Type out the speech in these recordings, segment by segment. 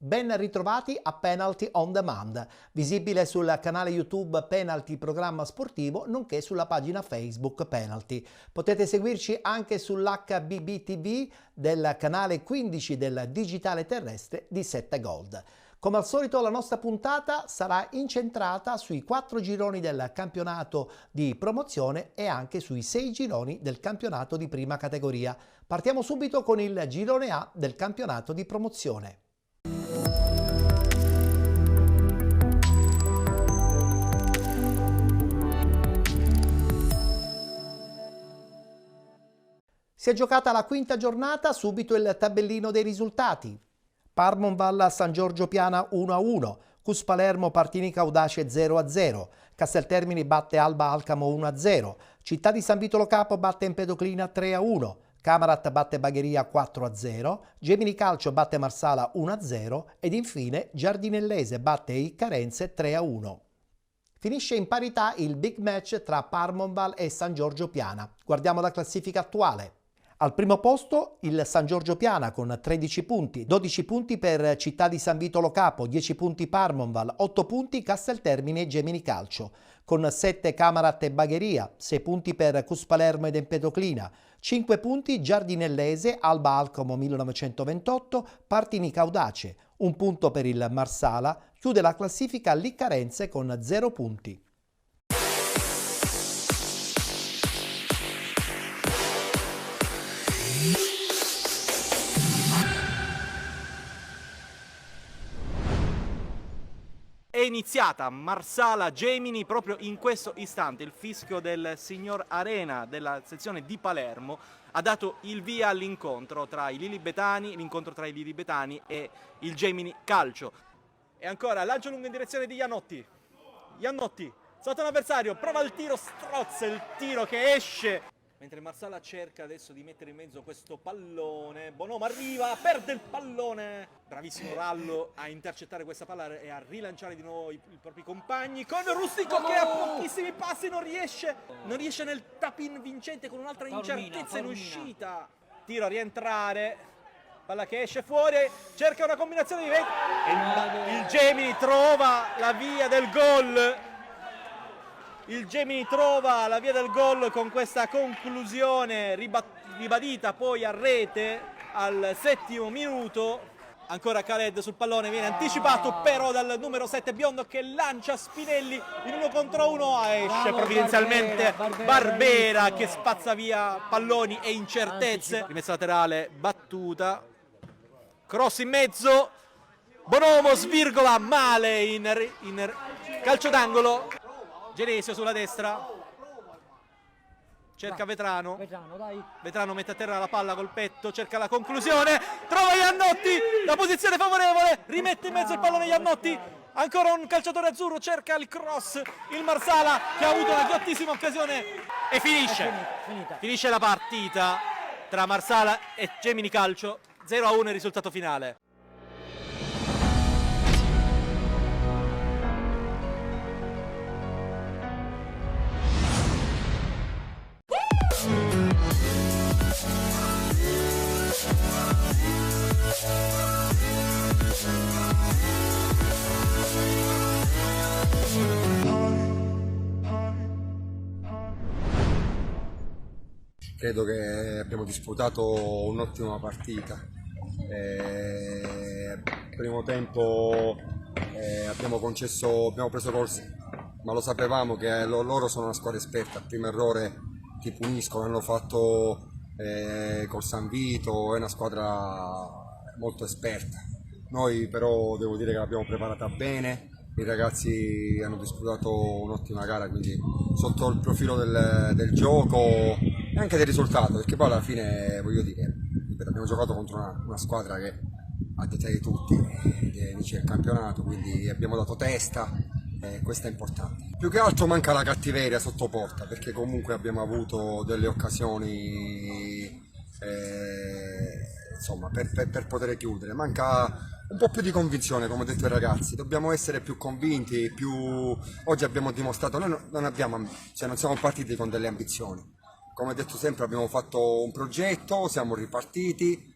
Ben ritrovati a Penalty on Demand, visibile sul canale YouTube Penalty Programma Sportivo, nonché sulla pagina Facebook Penalty. Potete seguirci anche sull'HBB TV del canale 15 del digitale terrestre di 7 Gold. Come al solito la nostra puntata sarà incentrata sui 4 gironi del campionato di promozione e anche sui 6 gironi del campionato di prima categoria. Partiamo subito con il girone A del campionato di promozione. Si è giocata la quinta giornata, subito il tabellino dei risultati. Parmonval San Giorgio Piana 1-1, Cus Palermo Partinico Audace 0-0, Casteltermini batte Alba Alcamo 1-0, Città di San Vitolo Capo batte Empedoclina 3-1, Camarat batte Bagheria 4-0, Gemini Calcio batte Marsala 1-0 ed infine Giardinellese batte Iccarense 3-1. Finisce in parità il big match tra Parmonval e San Giorgio Piana. Guardiamo la classifica attuale. Al primo posto il San Giorgio Piana con 13 punti, 12 punti per Città di San Vitolo Capo, 10 punti Parmonval, 8 punti Casteltermini e Gemini Calcio, con 7 Camarat e Bagheria, 6 punti per Cus Palermo ed Empedoclina, 5 punti Giardinellese, Alba Alcamo 1928, Partinico Audace, 1 punto per il Marsala, chiude la classifica l'Iccarense con 0 punti. È iniziata Marsala Gemini proprio in questo istante. Il fischio del signor Arena della sezione di Palermo ha dato il via all'incontro tra i lilibetani, e il Gemini Calcio. E ancora lancio lungo in direzione di Iannotti. Iannotti sotto un avversario, prova il tiro, strozza il tiro che esce. Mentre Marsala cerca adesso di mettere in mezzo questo pallone, Bonomo arriva, perde il pallone. Bravissimo Rallo a intercettare questa palla e a rilanciare di nuovo i propri compagni. Con Rustico che a pochissimi passi non riesce nel tap-in vincente con un'altra incertezza in uscita. Tiro a rientrare, palla che esce fuori, cerca una combinazione di il Gemini trova la via del gol. Il Gemini trova la via del gol con questa conclusione ribadita poi a rete al 7° minuto. Ancora Khaled sul pallone, viene anticipato però dal numero 7 Biondo che lancia Spinelli in 1 contro 1. Esce provvidenzialmente Barbera che spazza via palloni e incertezze. Rimessa laterale battuta, cross in mezzo, Bonomo svirgola male in calcio d'angolo. Genesio sulla destra, cerca Vetrano, Vetrano mette a terra la palla col petto, cerca la conclusione, trova Iannotti, la posizione favorevole, rimette in mezzo il pallone Iannotti, ancora un calciatore azzurro, cerca il cross, il Marsala che ha avuto una grottissima occasione e finisce la partita tra Marsala e Gemini Calcio, 0-1 il risultato finale. Credo che abbiamo disputato un'ottima partita. Primo tempo abbiamo preso gol, ma lo sapevamo che loro sono una squadra esperta. Al primo errore ti puniscono, hanno fatto col San Vito, è una squadra molto esperta. Noi però devo dire che l'abbiamo preparata bene. I ragazzi hanno disputato un'ottima gara, quindi sotto il profilo del gioco e anche del risultato, perché poi alla fine, voglio dire, abbiamo giocato contro una squadra che ha detto di tutti, che vince il campionato, quindi abbiamo dato testa e questo è importante. Più che altro manca la cattiveria sotto porta, perché comunque abbiamo avuto delle occasioni insomma, per poter chiudere. Manca un po' più di convinzione, come ho detto ai ragazzi, dobbiamo essere più convinti, oggi abbiamo dimostrato, noi non siamo partiti con delle ambizioni, come ho detto sempre abbiamo fatto un progetto, siamo ripartiti,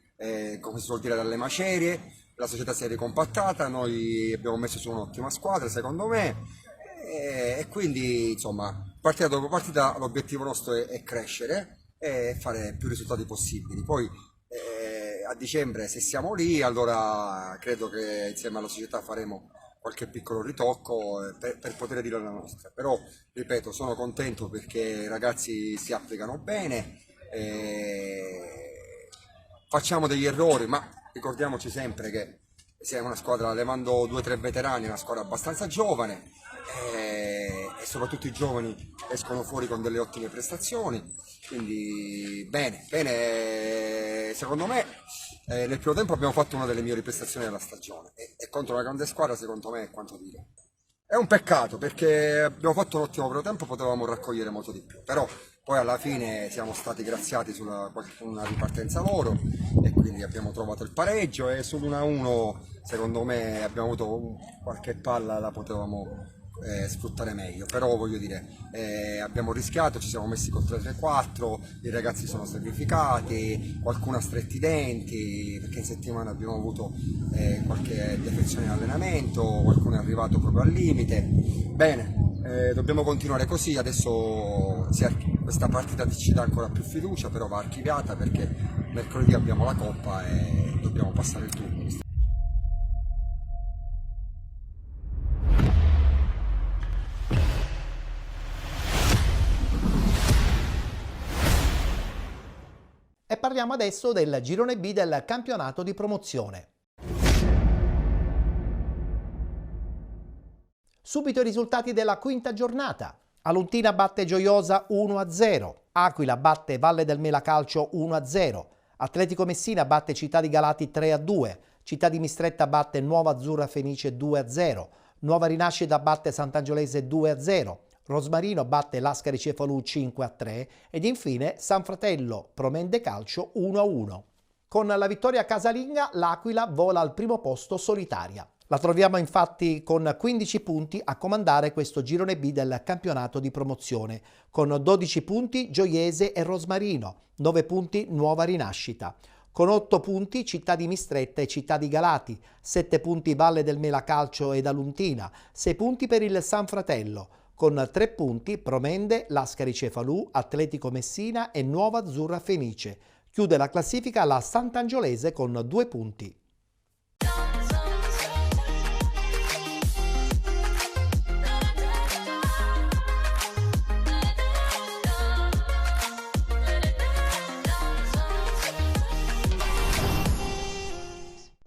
come si suol dire dalle macerie, la società si è ricompattata, noi abbiamo messo su un'ottima squadra secondo me e quindi insomma partita dopo partita l'obiettivo nostro è crescere e fare più risultati possibili. Poi a dicembre se siamo lì allora credo che insieme alla società faremo qualche piccolo ritocco per poter dire la nostra, però ripeto sono contento perché i ragazzi si applicano bene, facciamo degli errori ma ricordiamoci sempre che siamo una squadra, levando 2 o 3 veterani, una squadra abbastanza giovane e soprattutto i giovani escono fuori con delle ottime prestazioni, quindi bene, secondo me nel primo tempo abbiamo fatto una delle migliori prestazioni della stagione e contro una grande squadra secondo me è quanto dire. È un peccato perché abbiamo fatto un ottimo primo tempo, potevamo raccogliere molto di più, però poi alla fine siamo stati graziati sulla una ripartenza loro e quindi abbiamo trovato il pareggio e sull'1-1 secondo me abbiamo avuto qualche palla, la potevamo sfruttare meglio, però voglio dire abbiamo rischiato, ci siamo messi col 3-3-4, i ragazzi sono sacrificati, qualcuno ha stretti i denti perché in settimana abbiamo avuto qualche defezione in allenamento, qualcuno è arrivato proprio al limite. Bene, dobbiamo continuare così, adesso questa partita ci dà ancora più fiducia, però va archiviata perché mercoledì abbiamo la Coppa e dobbiamo passare il turno. E parliamo adesso del girone B del campionato di promozione. Subito i risultati della quinta giornata. Aluntina batte Gioiosa 1-0, Aquila batte Valle del Mela Calcio 1-0, Atletico Messina batte Città di Galati 3-2, Città di Mistretta batte Nuova Azzurra Fenice 2-0, Nuova Rinascita batte Sant'Angiolese 2-0, Rosmarino batte Lascari Cefalù 5-3 ed infine San Fratello Promende Calcio 1-1. Con la vittoria casalinga l'Aquila vola al primo posto solitaria. La troviamo infatti con 15 punti a comandare questo girone B del campionato di promozione, con 12 punti Gioiese e Rosmarino, 9 punti Nuova Rinascita, con 8 punti Città di Mistretta e Città di Galati, 7 punti Valle del Mela Calcio ed Aluntina, 6 punti per il San Fratello, con 3 punti Promende, Lascari Cefalù, Atletico Messina e Nuova Azzurra Fenice. Chiude la classifica la Sant'Angiolese con 2 punti.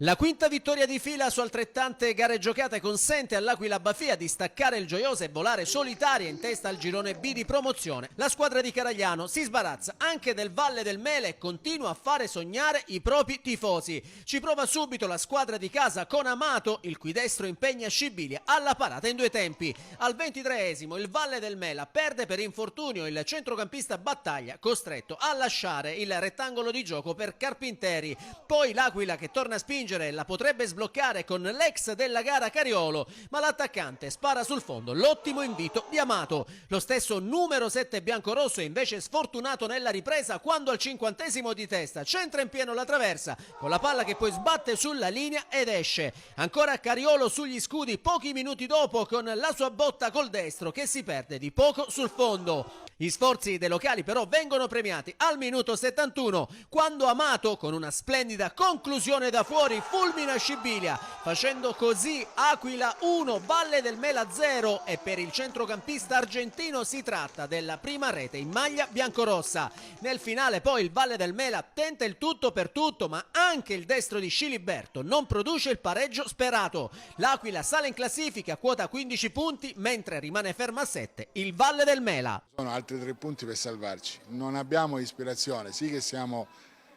La quinta vittoria di fila su altrettante gare giocate consente all'Aquila Bafia di staccare il Gioiosa e volare solitaria in testa al girone B di promozione. La squadra di Caragliano si sbarazza anche del Valle del Mela e continua a fare sognare i propri tifosi. Ci prova subito la squadra di casa con Amato, il cui destro impegna Scibilia alla parata in 2 tempi. Al 23esimo il Valle del Mela perde per infortunio il centrocampista Battaglia, costretto a lasciare il rettangolo di gioco per Carpinteri. Poi l'Aquila che torna a spingere la potrebbe sbloccare con l'ex della gara Cariolo, ma l'attaccante spara sul fondo l'ottimo invito di Amato. Lo stesso numero 7 biancorosso è invece sfortunato nella ripresa quando al 50esimo di testa centra in pieno la traversa con la palla che poi sbatte sulla linea ed esce. Ancora Cariolo sugli scudi pochi minuti dopo con la sua botta col destro che si perde di poco sul fondo. Gli sforzi dei locali però vengono premiati al minuto 71 quando Amato con una splendida conclusione da fuori fulmina Scibilia, facendo così Aquila 1, Valle del Mela 0 e per il centrocampista argentino si tratta della prima rete in maglia biancorossa. Nel finale poi il Valle del Mela tenta il tutto per tutto, ma anche il destro di Sciliberto non produce il pareggio sperato. L'Aquila sale in classifica a quota 15 punti mentre rimane ferma a 7 il Valle del Mela. Sono altri 3 punti per salvarci, non abbiamo ispirazione, sì che siamo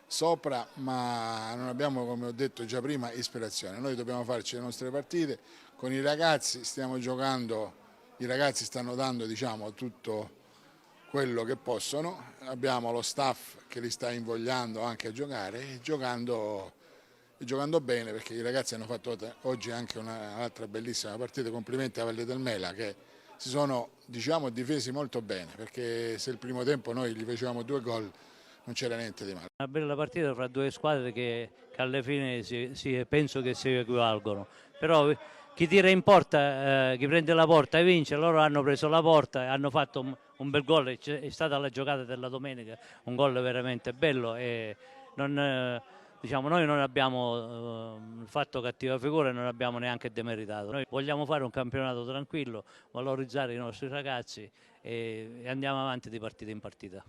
sopra ma non abbiamo, come ho detto già prima, ispirazione. Noi dobbiamo farci le nostre partite, con i ragazzi stiamo giocando, i ragazzi stanno dando tutto quello che possono, abbiamo lo staff che li sta invogliando anche a giocare e giocando bene perché i ragazzi hanno fatto oggi anche un'altra bellissima partita, complimenti a Valle del Mela che si sono difesi molto bene perché se il primo tempo noi gli facevamo 2 gol non c'era niente di male. Una bella partita fra due squadre che alla fine penso che si equivalgono, però chi tira in porta, chi prende la porta e vince. Loro hanno preso la porta e hanno fatto un bel gol, è stata la giocata della domenica, un gol veramente bello e diciamo, noi non abbiamo fatto cattiva figura e non abbiamo neanche demeritato. Noi vogliamo fare un campionato tranquillo, valorizzare i nostri ragazzi e andiamo avanti di partita in partita.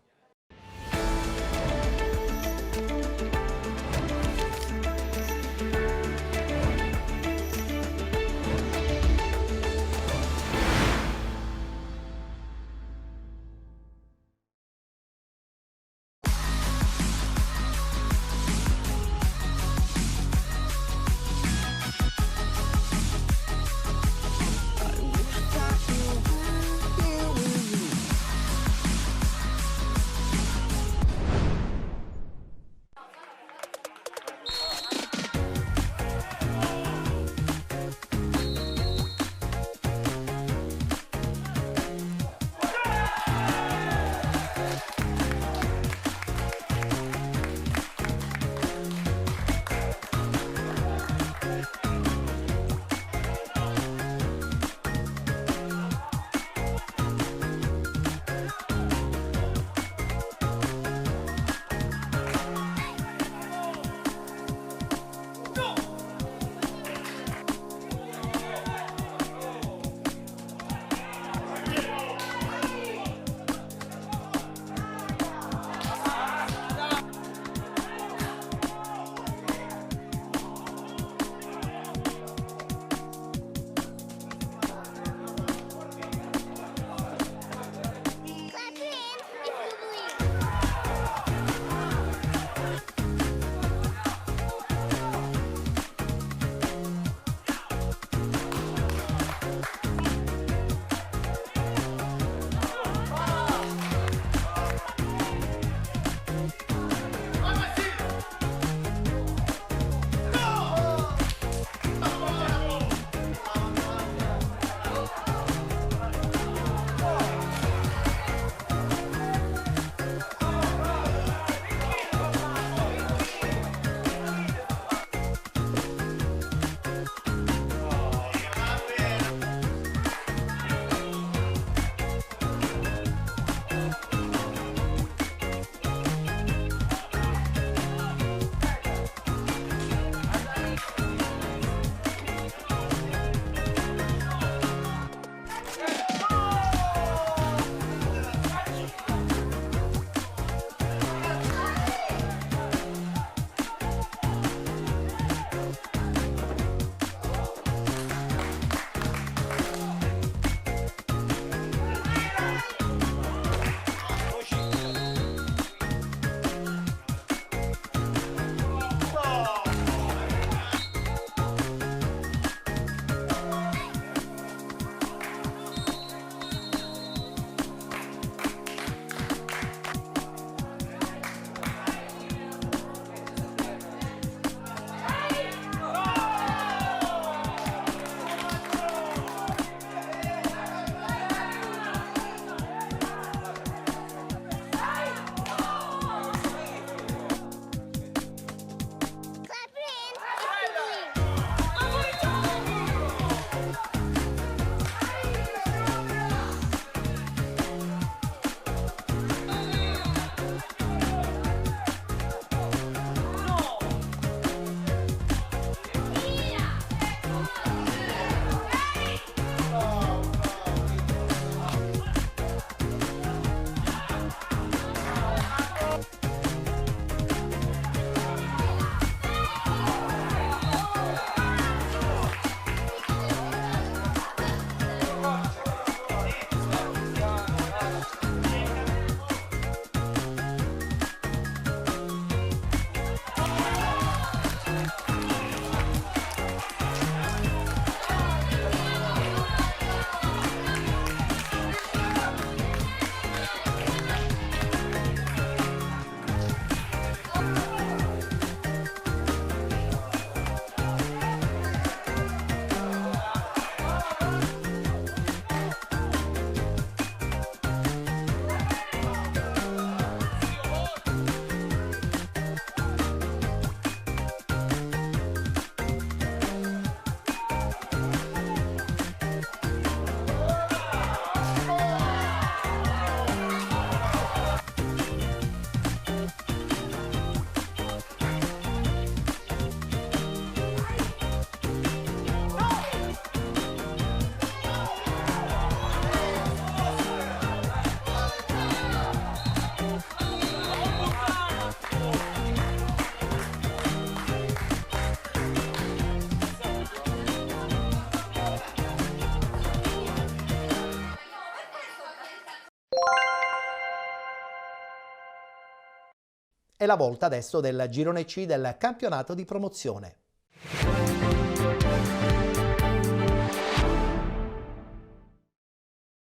È la volta adesso del girone C del campionato di promozione.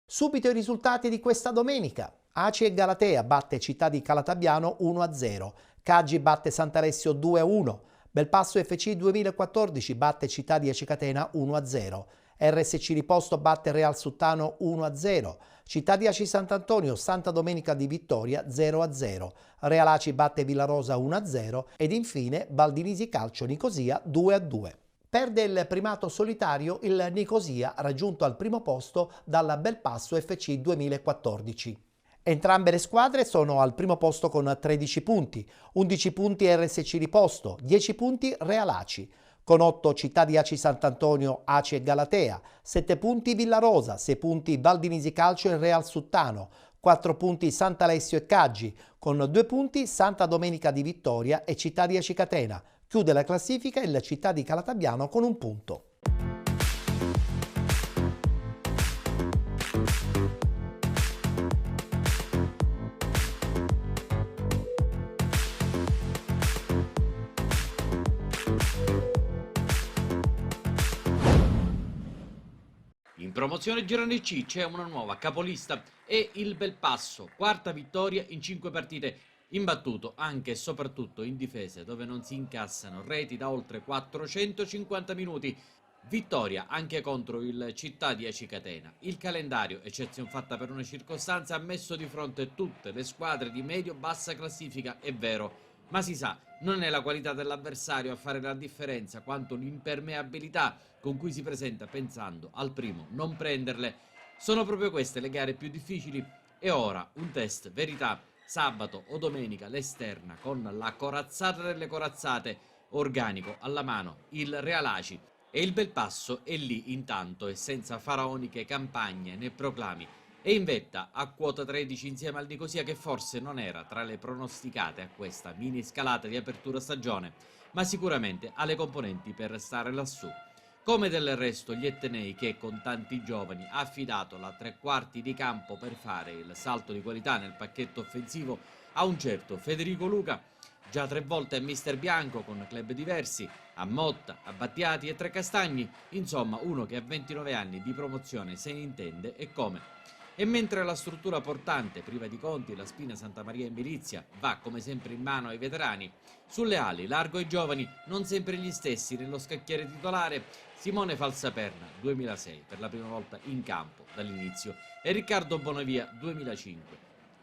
Subito i risultati di questa domenica. Aci e Galatea batte Città di Calatabbiano 1-0, Caggi batte Sant'Alessio 2-1, Belpasso FC 2014 batte Città di Acicatena 1-0, RSC Riposto batte Real Suttano 1-0, Città di Aci Sant'Antonio Santa Domenica di Vittoria 0-0, Real Aci batte Villarosa 1-0 ed infine Valdinisi Calcio Nicosia 2-2. Perde il primato solitario il Nicosia, raggiunto al primo posto dalla Belpasso FC 2014. Entrambe le squadre sono al primo posto con 13 punti, 11 punti RSC Riposto, 10 punti Real Aci, con 8 Città di Aci Sant'Antonio, Aci e Galatea, 7 punti Villarosa, 6 punti Valdinisi Calcio e Real Suttano, 4 punti Sant'Alessio e Caggi, con 2 punti Santa Domenica di Vittoria e Città di Acicatena. Chiude la classifica il Città di Calatabbiano con un punto. In promozione girone C c'è una nuova capolista e il Belpasso, quarta vittoria in 5 partite, imbattuto anche e soprattutto in difesa dove non si incassano reti da oltre 450 minuti. Vittoria anche contro il Città di Acicatena. Il calendario, eccezione fatta per una circostanza, ha messo di fronte tutte le squadre di medio-bassa classifica, è vero, ma si sa, non è la qualità dell'avversario a fare la differenza quanto l'impermeabilità con cui si presenta pensando al primo non prenderle. Sono proprio queste le gare più difficili e ora un test verità. Sabato o domenica l'esterna con la corazzata delle corazzate, organico alla mano, il Real Aci e il Belpasso è lì intanto e senza faraoniche campagne né proclami. E in vetta a quota 13 insieme al Nicosia che forse non era tra le pronosticate a questa mini scalata di apertura stagione, ma sicuramente ha le componenti per stare lassù. Come del resto gli Etnei che con tanti giovani ha affidato la tre quarti di campo per fare il salto di qualità nel pacchetto offensivo a un certo Federico Luca, già 3 volte a mister bianco con club diversi, a Motta, a Battiati e Trecastagni, insomma uno che a 29 anni di promozione se ne intende e come. E mentre la struttura portante, priva di Conti, la Spina Santa Maria e Milizia, va come sempre in mano ai veterani, sulle ali, largo ai giovani, non sempre gli stessi nello scacchiere titolare, Simone Falsaperna, 2006, per la prima volta in campo dall'inizio, e Riccardo Bonavia, 2005.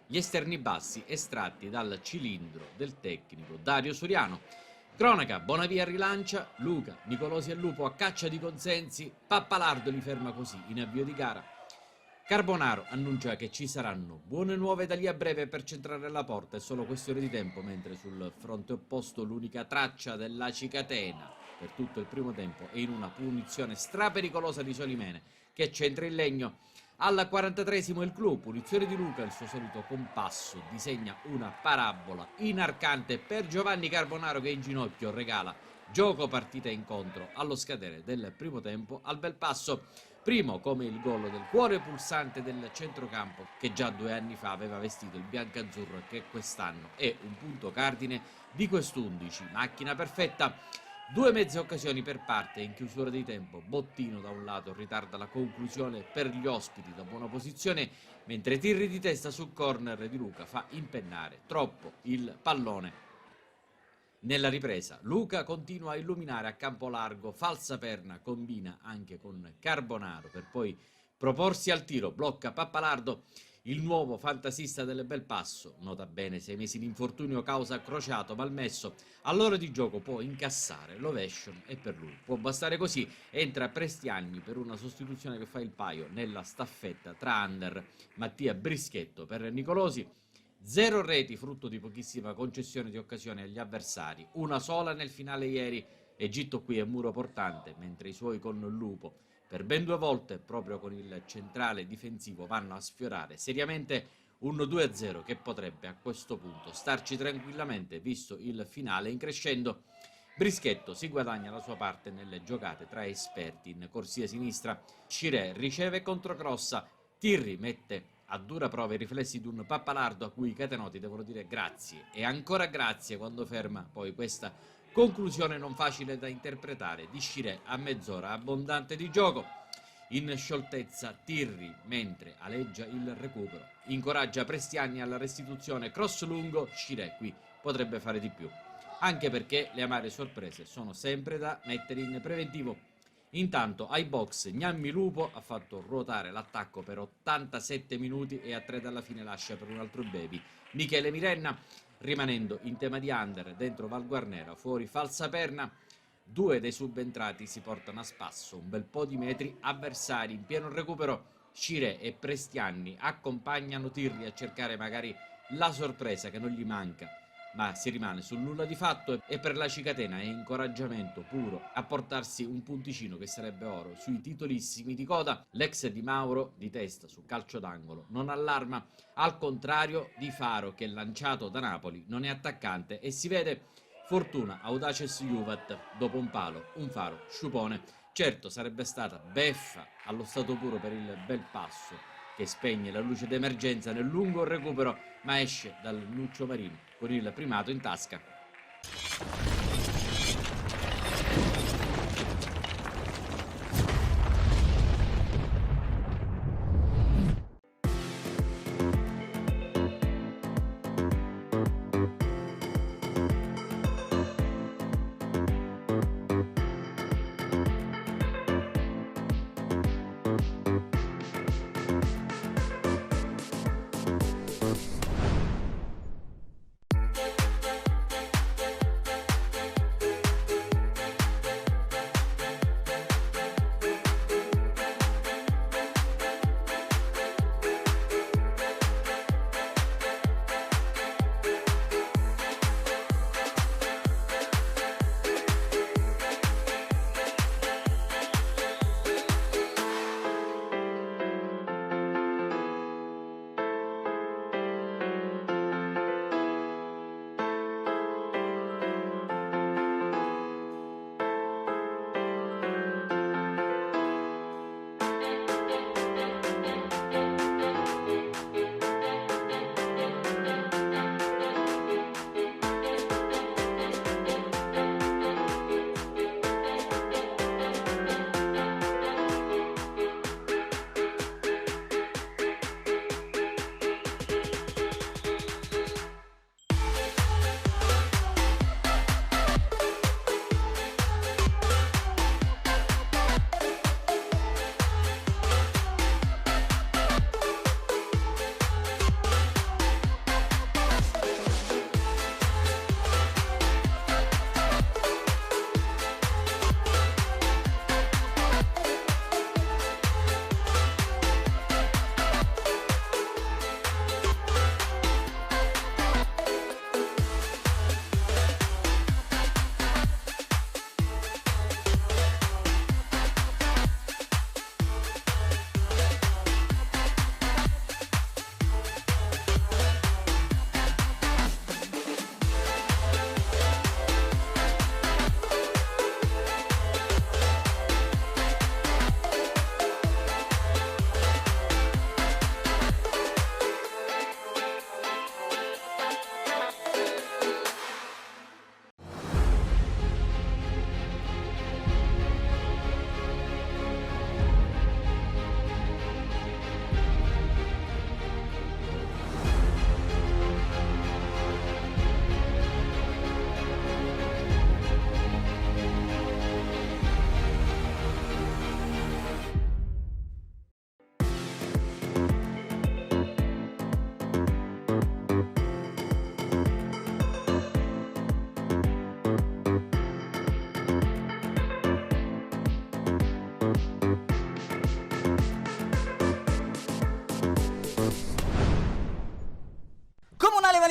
Gli esterni bassi estratti dal cilindro del tecnico Dario Suriano. Cronaca, Bonavia rilancia, Luca, Nicolosi e Lupo a caccia di consensi, Pappalardo li ferma così in avvio di gara. Carbonaro annuncia che ci saranno buone nuove da lì a breve per centrare la porta, è solo questione di tempo, mentre sul fronte opposto l'unica traccia dell'Acicatena per tutto il primo tempo è in una punizione strapericolosa di Solimene che centra il legno. Al 43esimo il clou, punizione di Luca, il suo solito compasso disegna una parabola inarcante per Giovanni Carbonaro che in ginocchio regala gioco, partita e incontro allo scadere del primo tempo al Belpasso. Primo come il gol del cuore pulsante del centrocampo che già 2 anni fa aveva vestito il biancazzurro e che quest'anno è un punto cardine di quest'11, macchina perfetta. 2 mezze occasioni per parte in chiusura di tempo, Bottino da un lato ritarda la conclusione per gli ospiti da buona posizione, mentre Tirri di testa sul corner di Luca fa impennare troppo il pallone. Nella ripresa Luca continua a illuminare a campo largo, Falsaperna combina anche con Carbonaro per poi proporsi al tiro, blocca Pappalardo, il nuovo fantasista del Belpasso, nota bene 6 mesi di infortunio causa crociato malmesso, all'ora di gioco può incassare l'ovation e per lui può bastare così, entra Prestiani per una sostituzione che fa il paio nella staffetta tra under, Mattia Brischetto per Nicolosi. 0 reti frutto di pochissima concessione di occasione agli avversari, una sola nel finale ieri, Egitto qui è muro portante, mentre i suoi con Lupo per ben 2 volte proprio con il centrale difensivo vanno a sfiorare seriamente un 2-0 che potrebbe a questo punto starci tranquillamente visto il finale in crescendo. Brischetto si guadagna la sua parte nelle giocate tra esperti in corsia sinistra, Cirè riceve controcrossa, Tirri mette a dura prova i riflessi di un Pappalardo a cui i catenoti devono dire grazie e ancora grazie quando ferma poi questa conclusione non facile da interpretare di Scirè a mezz'ora abbondante di gioco. In scioltezza Tirri, mentre aleggia il recupero, incoraggia Prestiani alla restituzione, cross lungo, Scirè qui potrebbe fare di più, anche perché le amare sorprese sono sempre da mettere in preventivo. Intanto ai box Gnammi Lupo ha fatto ruotare l'attacco per 87 minuti e a 3 dalla fine lascia per un altro baby Michele Mirenna, rimanendo in tema di under dentro Val Guarnera, fuori falsa perna. 2 dei subentrati si portano a spasso un bel po' di metri avversari in pieno recupero. Scirè e Prestiani accompagnano Tirri a cercare magari la sorpresa che non gli manca, ma si rimane sul nulla di fatto e per la Cicatena è incoraggiamento puro a portarsi un punticino che sarebbe oro sui titolissimi di coda. L'ex Di Mauro di testa su calcio d'angolo non allarma, al contrario di Faro che lanciato da Napoli non è attaccante e si vede fortuna Audaces Juvat dopo un palo, un Faro sciupone. Certo sarebbe stata beffa allo stato puro per il Belpasso che spegne la luce d'emergenza nel lungo recupero ma esce dal Nuccio Marino con il primato in tasca.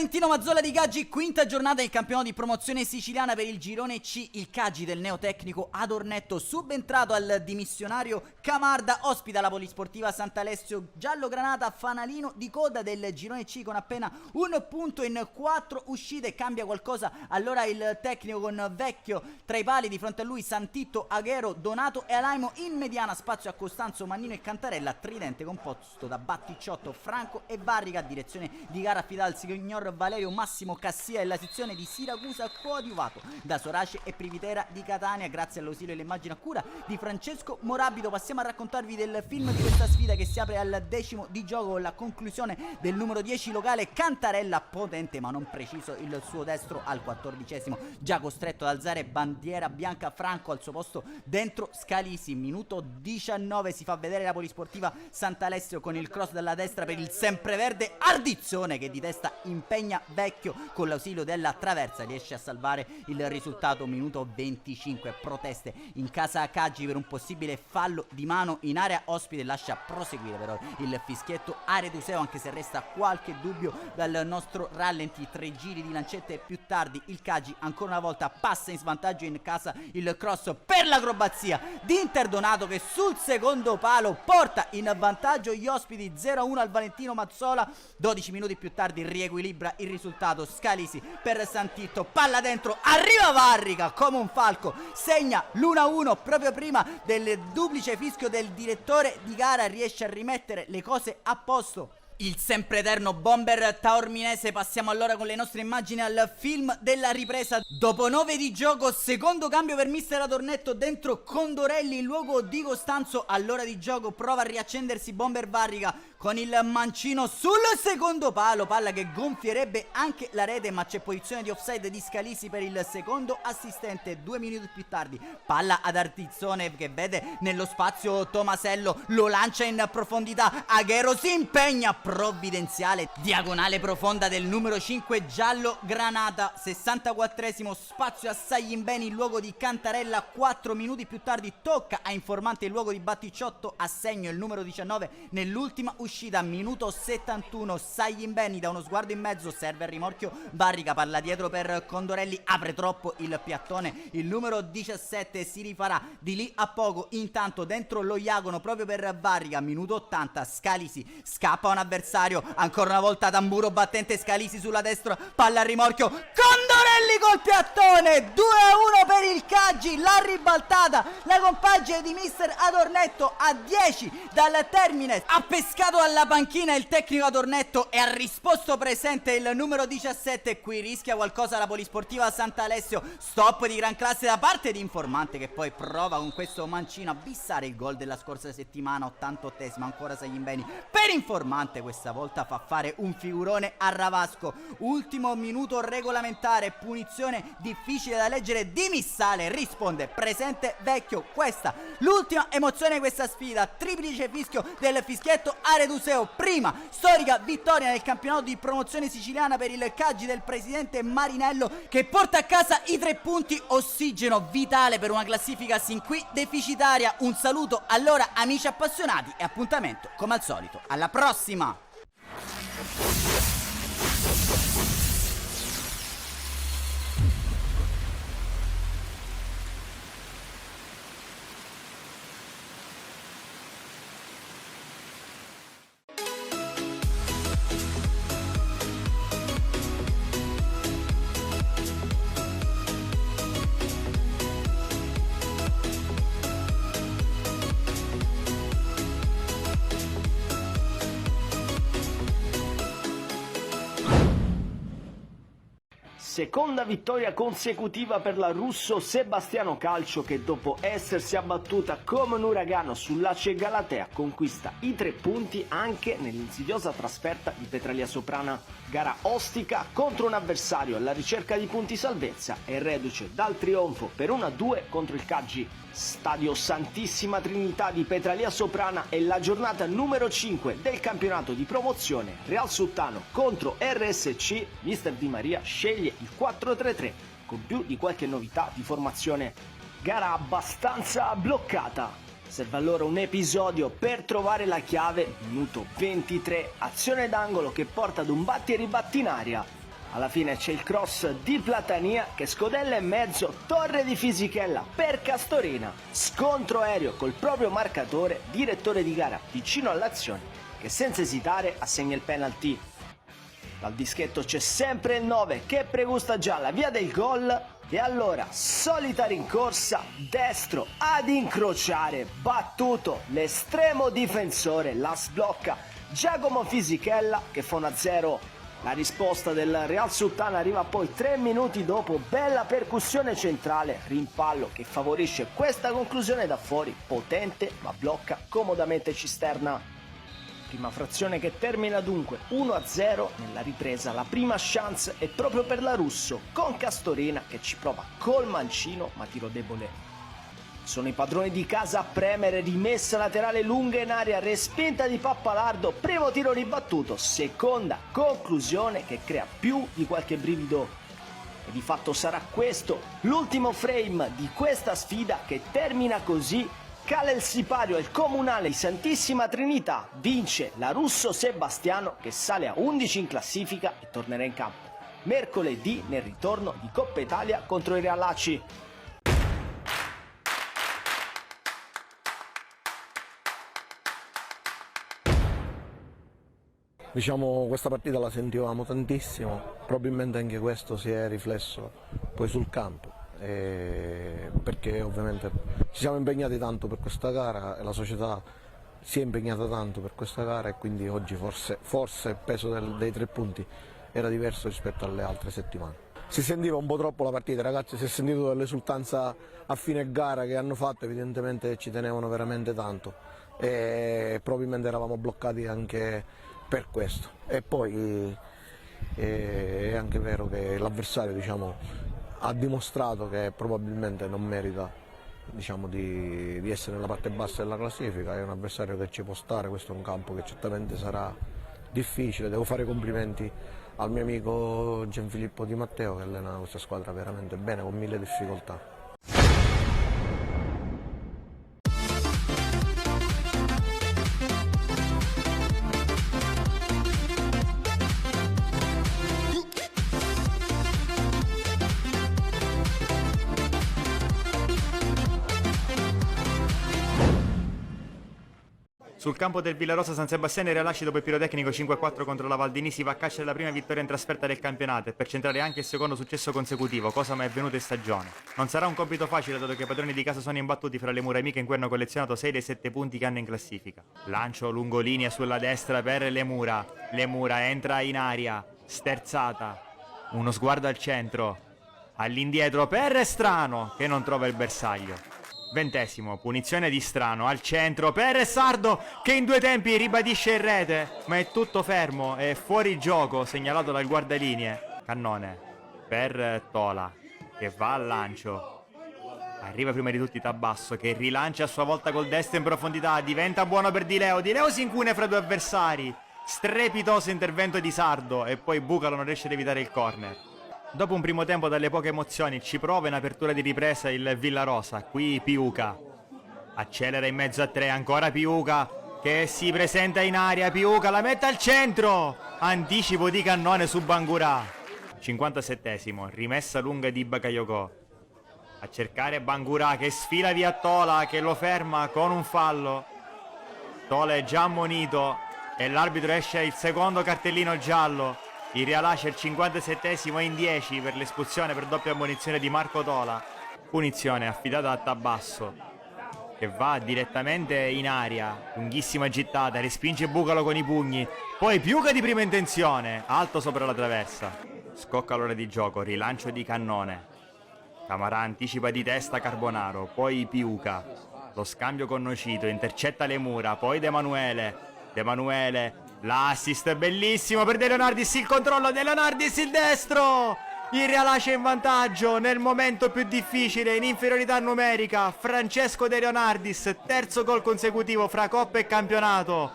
Valentino Mazzola di Caggi, quinta giornata del campionato di promozione siciliana per il girone C. Il Caggi del neotecnico Adornetto, subentrato al dimissionario Camarda, ospita la polisportiva Sant'Alessio giallo-granata, fanalino di coda del girone C con appena un punto in 4 uscite. Cambia qualcosa allora il tecnico con Vecchio tra i pali, di fronte a lui Santitto, Aghero, Donato e Alaimo. In mediana spazio a Costanzo, Mannino e Cantarella, tridente composto da Batticciotto, Franco e Barrica. Direzione di gara affidata al signor Valerio Massimo Cassia e la sezione di Siracusa coadiuvato da Sorace e Privitera di Catania, grazie all'ausilio e l'immagine a cura di Francesco Morabito. Passiamo a raccontarvi del film di questa sfida, che si apre al 10° di gioco con la conclusione del numero 10 locale Cantarella, potente ma non preciso il suo destro al 14°, già costretto ad alzare bandiera bianca. Franco al suo posto dentro Scalisi. Minuto 19 si fa vedere la polisportiva Sant'Alessio con il cross dalla destra per il sempreverde Ardizzone, che di testa impegna Vecchio, con l'ausilio della traversa riesce a salvare il risultato. Minuto 25, proteste in casa Caggi per un possibile fallo di mano in area ospite, lascia proseguire però il fischietto Areduseo, anche se resta qualche dubbio dal nostro rallenti. 3 giri di lancette più tardi il Caggi ancora una volta passa in svantaggio in casa, il cross per l'acrobazia di Interdonato che sul secondo palo porta in vantaggio gli ospiti. 0-1 al Valentino Mazzola. 12 minuti più tardi riequilibra il risultato Scalisi per Santitto, palla dentro, arriva Varrica come un falco, segna l'1-1 proprio prima del duplice fischio del direttore di gara, riesce a rimettere le cose a posto il sempre eterno bomber taorminese. Passiamo allora con le nostre immagini al film della ripresa. Dopo 9 di gioco, secondo cambio per mister Adornetto dentro Condorelli in luogo di Costanzo. All'ora di gioco prova a riaccendersi bomber Varrica con il mancino sul secondo palo, palla che gonfierebbe anche la rete, ma c'è posizione di offside di Scalisi per il secondo assistente. 2 minuti più tardi palla ad Artizzone che vede nello spazio Tomasello, lo lancia in profondità, Aghero si impegna, provvidenziale diagonale profonda del numero 5 giallo granata. 64esimo, spazio a Saglimbeni in luogo di Cantarella. 4 minuti più tardi tocca a Informante in luogo di Batticciotto, a segno il numero 19 nell'ultima uscita. Minuto 71, Saglimbeni da uno sguardo in mezzo serve il rimorchio Barrica, palla dietro per Condorelli, apre troppo il piattone, il numero 17 si rifarà di lì a poco. Intanto dentro lo Iagono proprio per Barrica. Minuto 80, Scalisi scappa un avversario, ancora una volta tamburo battente Scalisi sulla destra, palla a rimorchio, Condorelli col piattone. 2-1 per il Caggi, la ribaltata, la compagine di mister Adornetto a 10 dal termine, ha pescato alla panchina il tecnico Adornetto e ha risposto presente il numero 17. Qui rischia qualcosa la polisportiva Sant'Alessio, stop di gran classe da parte di Informante, che poi prova con questo mancino a bissare il gol della scorsa settimana. 88esima, ancora Saglimbeni per Informante, questa volta fa fare un figurone a Ravasco. Ultimo minuto regolamentare, punizione difficile da leggere di Missale, risponde presente Vecchio. Questa l'ultima emozione di questa sfida, triplice fischio del fischietto Areduseo, prima storica vittoria nel campionato di promozione siciliana per il Caggi del presidente Marinello, che porta a casa i 3 punti, ossigeno vitale per una classifica sin qui deficitaria. Un saluto allora amici appassionati e appuntamento come al solito alla prossima. Seconda vittoria consecutiva per la Russo Sebastiano Calcio, che dopo essersi abbattuta come un uragano sull'Ace Galatea conquista i 3 punti anche nell'insidiosa trasferta di Petralia Soprana. Gara ostica contro un avversario alla ricerca di punti salvezza e reduce dal trionfo per 1-2 contro il Caggi. Stadio Santissima Trinità di Petralia Soprana è la giornata numero 5 del campionato di promozione. Real Suttano contro RSC, mister Di Maria sceglie il 4-3-3 con più di qualche novità di formazione. Gara abbastanza bloccata. Serve allora un episodio per trovare la chiave. Minuto 23, azione d'angolo che porta ad un batti e ribatti in aria. Alla fine c'è il cross di Platania che scodella in mezzo, torre di Fisichella per Castorina. Scontro aereo col proprio marcatore, direttore di gara vicino all'azione che senza esitare assegna il penalty. Dal dischetto c'è sempre il 9 che pregusta già la via del gol e allora solita rincorsa, destro ad incrociare, battuto l'estremo difensore, la sblocca Giacomo Fisichella che fa 1-0. La risposta del Real Sultana arriva poi 3 minuti dopo, bella percussione centrale, rimpallo che favorisce questa conclusione da fuori, potente ma blocca comodamente Cisterna. Prima frazione che termina dunque 1-0, nella ripresa la prima chance è proprio per la Russo, con Castorina che ci prova col mancino ma tiro debole. Sono i padroni di casa a premere, rimessa laterale lunga in aria, respinta di Pappalardo, primo tiro ribattuto, seconda conclusione che crea più di qualche brivido. E di fatto sarà questo l'ultimo frame di questa sfida che termina così. Cala il sipario al Comunale Santissima Trinità, vince la Russo Sebastiano che sale a 11 in classifica e tornerà in campo mercoledì nel ritorno di Coppa Italia contro i Realacci. Diciamo, questa partita la sentivamo tantissimo, probabilmente anche questo si è riflesso poi sul campo, perché ovviamente ci siamo impegnati tanto per questa gara e la società si è impegnata tanto per questa gara e quindi oggi forse il peso dei 3 punti era diverso rispetto alle altre settimane. Si sentiva un po' troppo la partita, ragazzi, si è sentito dell'esultanza a fine gara che hanno fatto, evidentemente ci tenevano veramente tanto e probabilmente eravamo bloccati anche per questo. E poi è anche vero che l'avversario, diciamo, ha dimostrato che probabilmente non merita, diciamo, di essere nella parte bassa della classifica, è un avversario che ci può stare, questo è un campo che certamente sarà difficile. Devo fare i complimenti al mio amico Gianfilippo Di Matteo che allena questa squadra veramente bene, con 1000 difficoltà. Sul campo del Villarosa San Sebastiano i Realacci dopo il pirotecnico 5-4 contro la Valdinisi va a caccia della prima vittoria in trasferta del campionato e per centrare anche il secondo successo consecutivo, cosa mai avvenuta in stagione. Non sarà un compito facile dato che i padroni di casa sono imbattuti fra le mura amiche in cui hanno collezionato 6 dei 7 punti che hanno in classifica. Lancio lungolinea sulla destra per le mura entra in aria, sterzata, uno sguardo al centro, all'indietro per Strano che non trova il bersaglio. 20°, punizione di Strano al centro per Sardo che in 2 tempi ribadisce in rete, ma è tutto fermo, è fuori gioco, segnalato dal guardalinee. Cannone per Tola che va al lancio, arriva prima di tutti Tabasso che rilancia a sua volta col destro in profondità, diventa buono per Di Leo si incune fra 2 avversari, strepitoso intervento di Sardo e poi Bucalo non riesce ad evitare il corner. Dopo un primo tempo dalle poche emozioni ci prova in apertura di ripresa il Villarosa, qui Piuca accelera in mezzo a 3, ancora Piuca che si presenta in aria, Piuca la mette al centro, anticipo di Cannone su Bangurà. 57°, rimessa lunga di Bakayoko, a cercare Bangurà che sfila via Tola che lo ferma con un fallo. Tola è già ammonito e l'arbitro esce il secondo cartellino giallo. Il Realacci al 57° in 10 per l'espulsione per doppia ammonizione di Marco Tola. Punizione affidata a Tabasso che va direttamente in aria, lunghissima gittata, respinge Bucalo con i pugni, poi Piuca di prima intenzione, alto sopra la traversa. Scocca l'ora di gioco, rilancio di Cannone. Camarà anticipa di testa Carbonaro, poi Piuca. Lo scambio con Nocito, intercetta le mura, poi De Emanuele. L'assist bellissimo per De Leonardis, il controllo De Leonardis, il destro! Il Realacci è in vantaggio nel momento più difficile, in inferiorità numerica. Francesco De Leonardis, terzo gol consecutivo fra Coppa e campionato.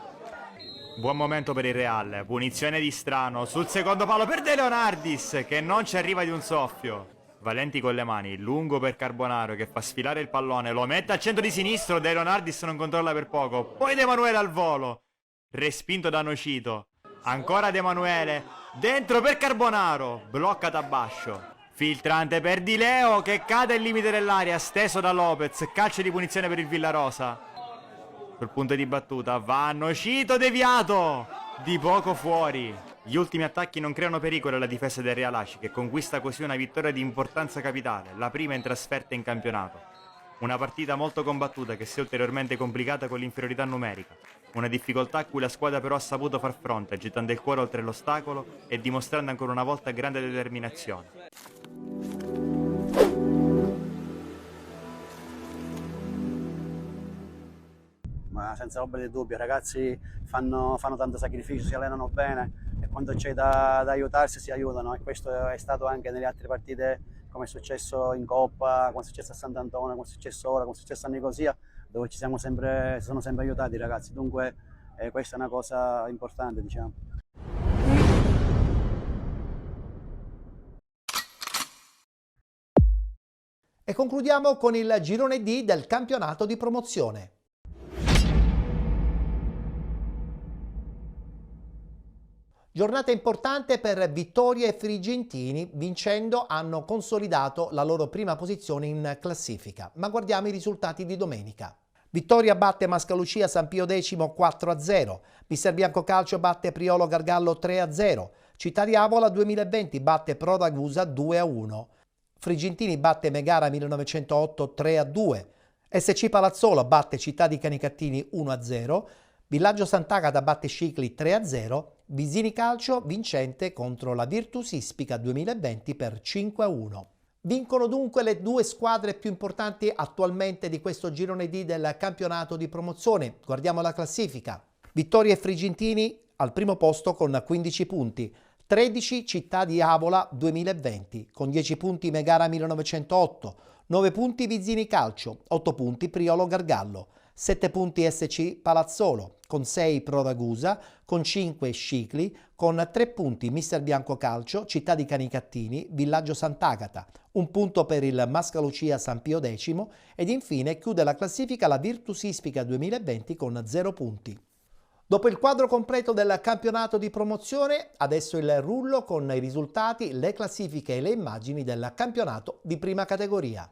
Buon momento per il Real, punizione di Strano sul secondo palo per De Leonardis che non ci arriva di un soffio. Valenti con le mani, lungo per Carbonaro che fa sfilare il pallone, lo mette al centro di sinistro, De Leonardis non controlla per poco, poi De Emanuele al volo. Respinto da Nocito, ancora De Emanuele, Dentro per Carbonaro, blocca Tabascio. Filtrante per Di Leo che cade al limite dell'area, steso da Lopez, calcio di punizione per il Villarosa. Sul punto di battuta vanno, Cito deviato, di poco fuori. Gli ultimi attacchi non creano pericolo alla difesa del Real Aci, che conquista così una vittoria di importanza capitale, la prima in trasferta in campionato. Una partita molto combattuta che si è ulteriormente complicata con l'inferiorità numerica. Una difficoltà a cui la squadra però ha saputo far fronte, gettando il cuore oltre l'ostacolo e dimostrando ancora una volta grande determinazione. Ma senza ombra di dubbio, i ragazzi fanno tanto sacrificio, si allenano bene e quando c'è da aiutarsi si aiutano, e questo è stato anche nelle altre partite, come è successo in Coppa, come è successo a Sant'Antonio, come è successo ora, come è successo a Nicosia, dove si sono sempre aiutati i ragazzi. Dunque questa è una cosa importante, diciamo. E concludiamo con il girone D del campionato di promozione. Giornata importante per Vittoria e Frigentini, vincendo hanno consolidato la loro prima posizione in classifica. Ma guardiamo i risultati di domenica. Vittoria batte Mascalucia San Pio X 4-0, Mister Bianco Calcio batte Priolo Gargallo 3-0, Città di Avola 2020 batte Pro Ragusa 2-1, Frigentini batte Megara 1908 3-2, SC Palazzolo batte Città di Canicattini 1-0, Villaggio Sant'Agata batte Scicli 3-0, Visini Calcio vincente contro la Virtus Ispica 2020 per 5-1. Vincono dunque le due squadre più importanti attualmente di questo girone D del campionato di promozione. Guardiamo la classifica. Vittoria e Frigentini al primo posto con 15 punti, 13 Città di Avola 2020, con 10 punti Megara 1908, 9 punti Visini Calcio, 8 punti Priolo Gargallo, 7 punti SC Palazzolo, con 6 Pro Ragusa, con 5 Scicli, con 3 punti Mister Bianco Calcio, Città di Canicattini, Villaggio Sant'Agata, 1 punto per il Mascalucia San Pio X ed infine chiude la classifica la Virtus Ispica 2020 con 0 punti. Dopo il quadro completo del campionato di promozione, adesso il rullo con i risultati, le classifiche e le immagini del campionato di prima categoria.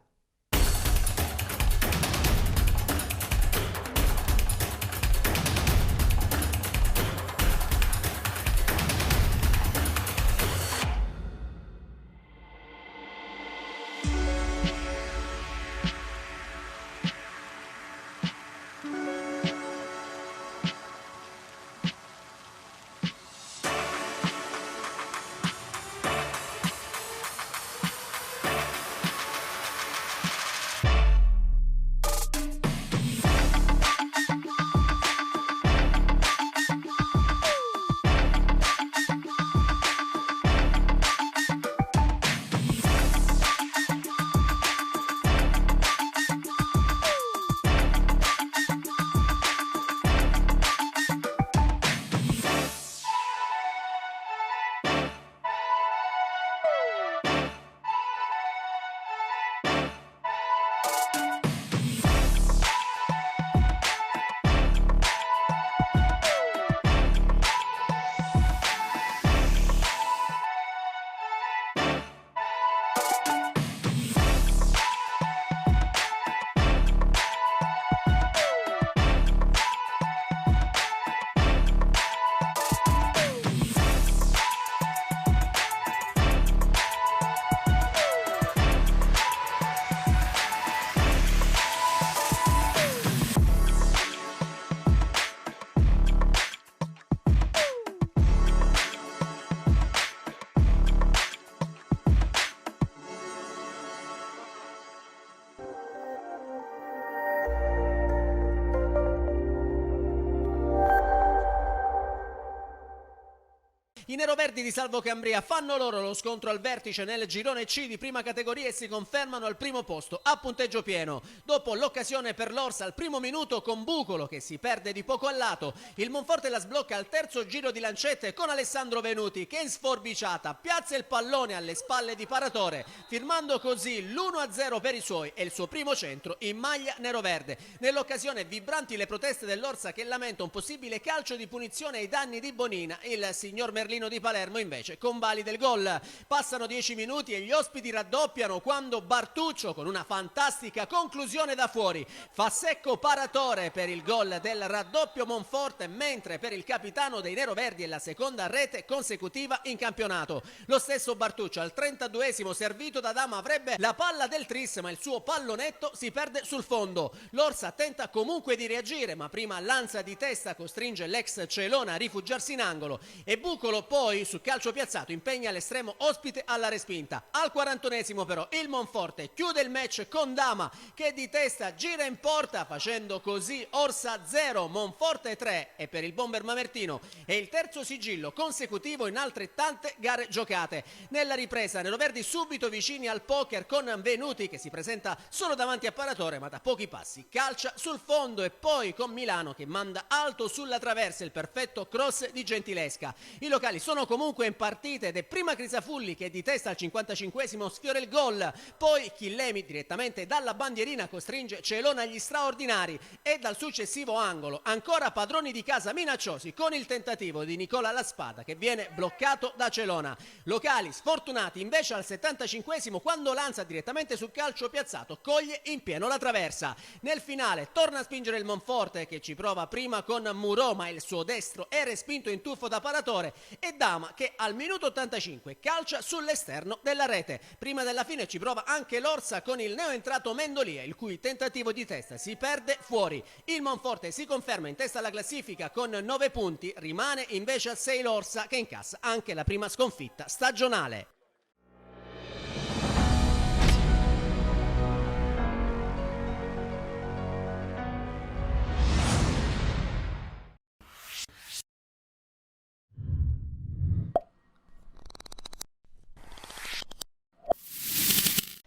I neroverdi di Salvo Cambria fanno loro lo scontro al vertice nel girone C di prima categoria e si confermano al primo posto a punteggio pieno. Dopo l'occasione per l'Orsa al primo minuto con Bucolo che si perde di poco al lato, il Monforte la sblocca al terzo giro di lancette con Alessandro Venuti che in sforbiciata piazza il pallone alle spalle di Paratore, firmando così l'1-0 per i suoi e il suo primo centro in maglia neroverde. Nell'occasione vibranti le proteste dell'Orsa che lamenta un possibile calcio di punizione ai danni di Bonina. Il signor Merlino Pellegrino di Palermo invece convalida il gol. Passano 10 minuti e gli ospiti raddoppiano quando Bartuccio, con una fantastica conclusione da fuori, fa secco paratore per il gol del raddoppio Monforte, mentre per il capitano dei neroverdi è la seconda rete consecutiva in campionato. Lo stesso Bartuccio al 32esimo, servito da Dama, avrebbe la palla del tris, ma il suo pallonetto si perde sul fondo. L'Orsa tenta comunque di reagire, ma prima lanza di testa costringe l'ex Celona a rifugiarsi in angolo e Bucolo poi su calcio piazzato impegna l'estremo ospite alla respinta. Al 41esimo però il Monforte chiude il match con Dama che di testa gira in porta, facendo così Orsa 0, Monforte 3, e per il bomber mamertino è il terzo sigillo consecutivo in altrettante gare giocate. Nella ripresa neroverdi subito vicini al poker con Venuti che si presenta solo davanti a paratore ma da pochi passi calcia sul fondo, e poi con Milano che manda alto sulla traversa il perfetto cross di Gentilesca. I locali sono comunque in partita ed è prima Crisafulli che di testa al 55esimo sfiora il gol, poi Chillemi direttamente dalla bandierina costringe Celona agli straordinari e dal successivo angolo ancora padroni di casa minacciosi con il tentativo di Nicola La Spada che viene bloccato da Celona. Locali sfortunati invece al 75esimo quando lanza direttamente sul calcio piazzato, coglie in pieno la traversa. Nel finale torna a spingere il Monforte che ci prova prima con Murò, ma il suo destro è respinto in tuffo da paratore, e Dama che al minuto 85 calcia sull'esterno della rete. Prima della fine ci prova anche l'Orsa con il neoentrato Mendolia, il cui tentativo di testa si perde fuori. Il Monforte si conferma in testa alla classifica con 9 punti, rimane invece a 6 l'Orsa che incassa anche la prima sconfitta stagionale.